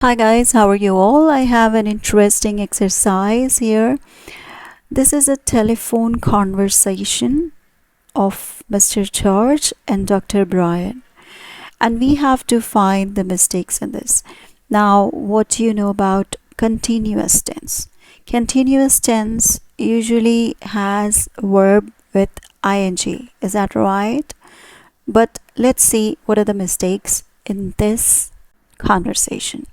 Hi guys, how are you all? I have an interesting exercise here. This is a telephone conversation of Mr. George and Dr. Brian, and we have to find the mistakes in this. Now, what do you know about continuous tense? Continuous tense usually has verb with ing. Is that right? But let's see what are the mistakes in this conversation.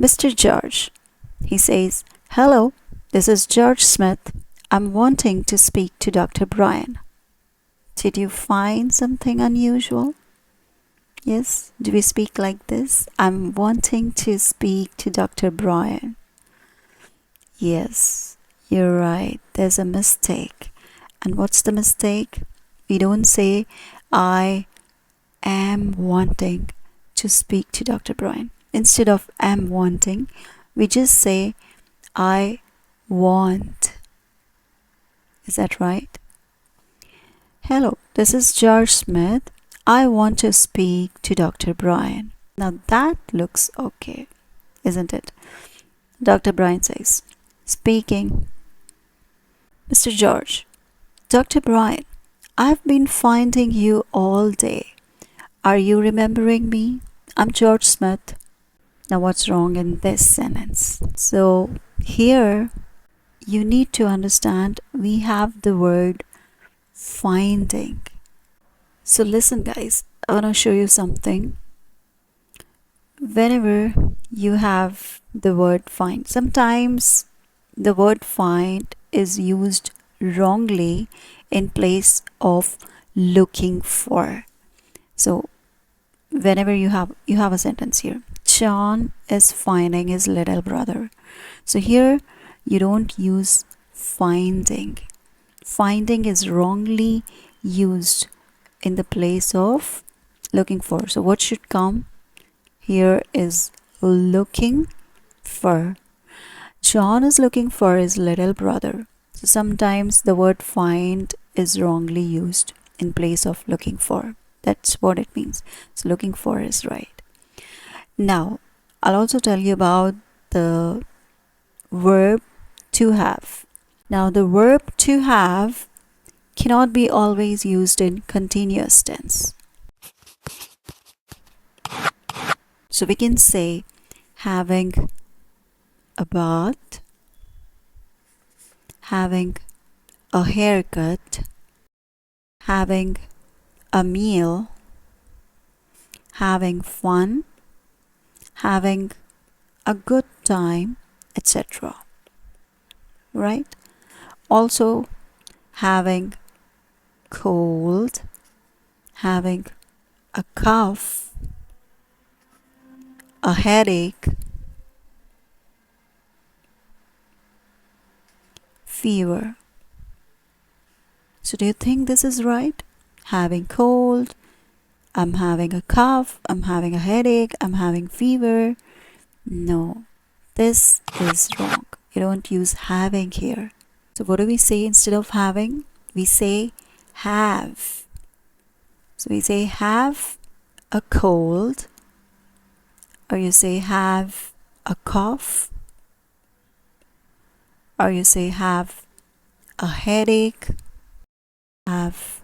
Mr. George, he says, "Hello, this is George Smith. I'm wanting to speak to Dr. Brian. Did you find something unusual?" Yes, do we speak like this? "I'm wanting to speak to Dr. Brian." Yes, you're right. There's a mistake. And what's the mistake? We don't say, "I am wanting to speak to Dr. Brian." Instead of "am wanting," we just say, "I want." Is that right? "Hello, this is George Smith. I want to speak to Dr. Brian." Now that looks okay, isn't it? Dr. Brian says, "Speaking." "Mr. George, Dr. Brian, I've been finding you all day. Are you remembering me? I'm George Smith." Now, what's wrong in this sentence? So, here you need to understand we have the word finding. So, listen, guys, I want to show you something. Whenever you have the word find, sometimes the word find is used wrongly in place of looking for. So, whenever you have a sentence here, John is finding his little brother. So here you don't use finding. Finding is wrongly used in the place of looking for. So what should come here is looking for. John is looking for his little brother. So sometimes the word find is wrongly used in place of looking for. That's what it means. So looking for is right. Now, I'll also tell you about the verb to have. Now, the verb to have cannot be always used in continuous tense. So we can say having a bath, having a haircut, having a meal, having fun, having a good time, etc. Right? Also, having cold, having a cough, a headache, fever. So, do you think this is right? Having cold, I'm having a cough, I'm having a headache, I'm having fever. No, this is wrong. You don't use having here. So, what do we say instead of having? We say have. So, we say have a cold, or you say have a cough, or you say have a headache, have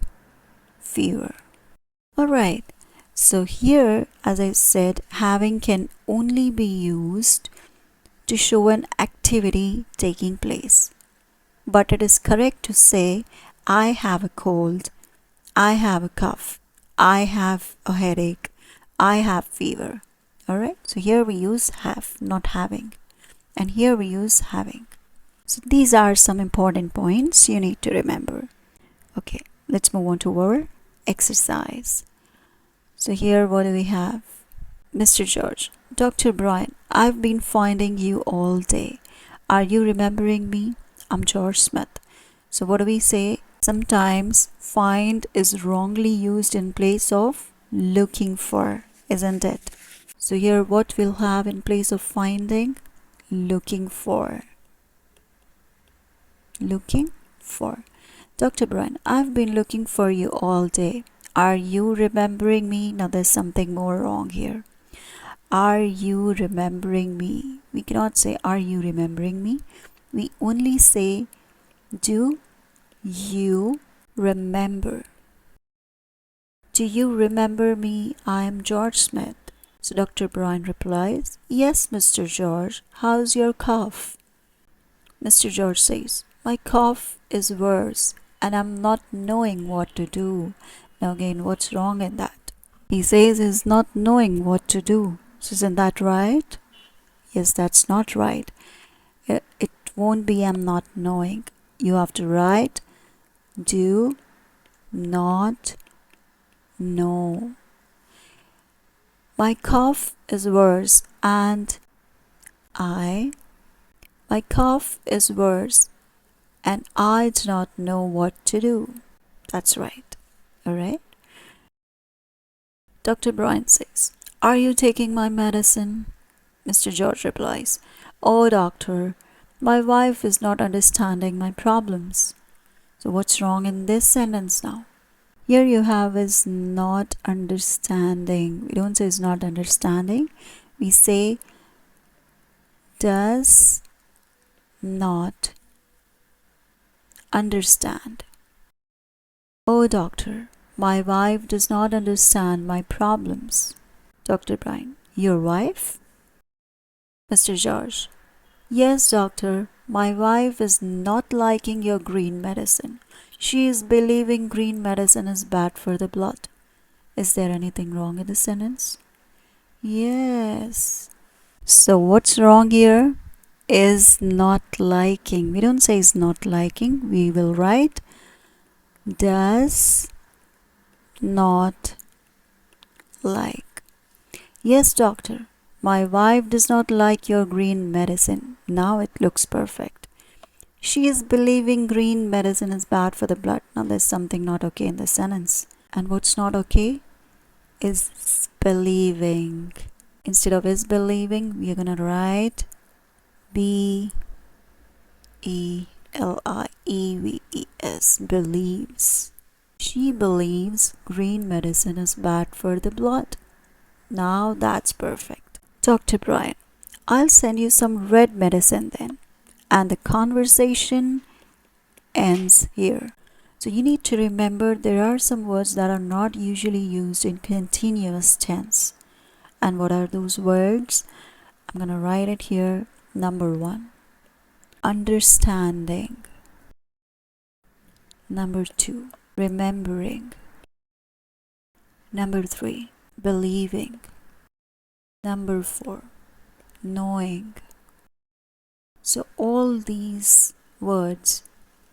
fever. Alright, so here, as I said, having can only be used to show an activity taking place. But it is correct to say, "I have a cold, I have a cough, I have a headache, I have fever." Alright, so here we use have, not having. And here we use having. So these are some important points you need to remember. Okay, let's move on to our exercise. So here what do we have? "Mr. George, Dr. Brian, I've been finding you all day. Are you remembering me? I'm George Smith." So what do we say? Sometimes find is wrongly used in place of looking for, isn't it? So here what we'll have in place of finding? Looking for. Looking for. "Dr. Brian, I've been looking for you all day. Are you remembering me?" Now there's something more wrong here. are you remembering me? We cannot say, are you remembering me? We only say, do you remember? Do you remember me? I am George Smith. So Dr. Bryan replies, yes, Mr. George, how's your cough? Mr. George says, my cough is worse and I'm not knowing what to do. Now again, what's wrong in that? He says he's not knowing what to do. So isn't that right? Yes, that's not right. It won't be I'm not knowing. You have to write do not know. My cough is worse and I my cough is worse and I do not know what to do. That's right. Alright? Dr. Bryan says, are you taking my medicine? Mr. George replies, oh doctor, my wife is not understanding my problems. So what's wrong in this sentence now? Here you have is not understanding. We don't say is not understanding. We say does not understand. Oh doctor, my wife does not understand my problems. Dr. Bryan, your wife? Mr. George, yes, doctor, my wife is not liking your green medicine. She is believing green medicine is bad for the blood. Is there anything wrong in the sentence? Yes. So what's wrong here? Is not liking. We don't say is not liking. We will write does not like. Yes, doctor. My wife does not like your green medicine. Now it looks perfect. She is believing green medicine is bad for the blood. Now there's something not okay in the sentence. And what's not okay is believing. Instead of is believing, we are going to write believes. Believes. She believes green medicine is bad for the blood. Now that's perfect. Dr. Bryan, I'll send you some red medicine then. And the conversation ends here. So you need to remember there are some words that are not usually used in continuous tense. And what are those words? I'm going to write it here. Number 1, understanding. Number 2, remembering. Number 3, believing. Number 4, knowing. So all these words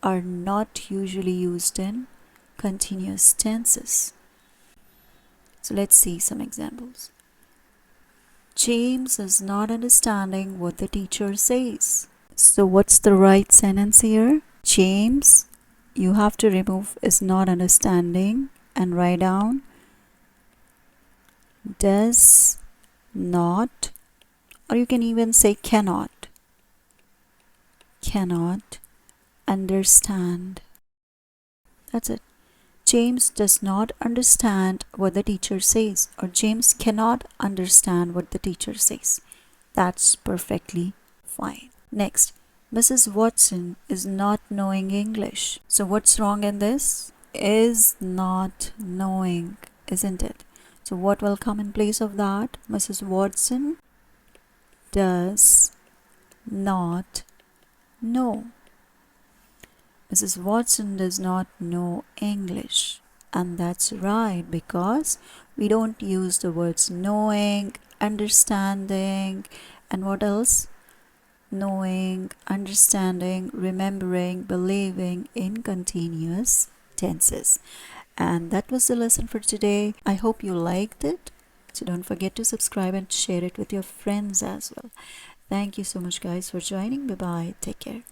are not usually used in continuous tenses. So let's see some examples. James is not understanding what the teacher says. So what's the right sentence here? James, you have to remove is not understanding and write down does not, or you can even say cannot understand. That's it. James does not understand what the teacher says, or James cannot understand what the teacher says. That's perfectly fine. Next, Mrs. Watson is not knowing English. So what's wrong in this? Is not knowing, isn't it? So what will come in place of that? Mrs. Watson does not know. Mrs. Watson does not know English. And that's right, because we don't use the words knowing, understanding, and what else? Knowing, understanding, remembering, believing in continuous tenses. And that was the lesson for today. I hope you liked it. So don't forget to subscribe and share it with your friends as well. Thank you so much guys for joining. Bye bye. Take care.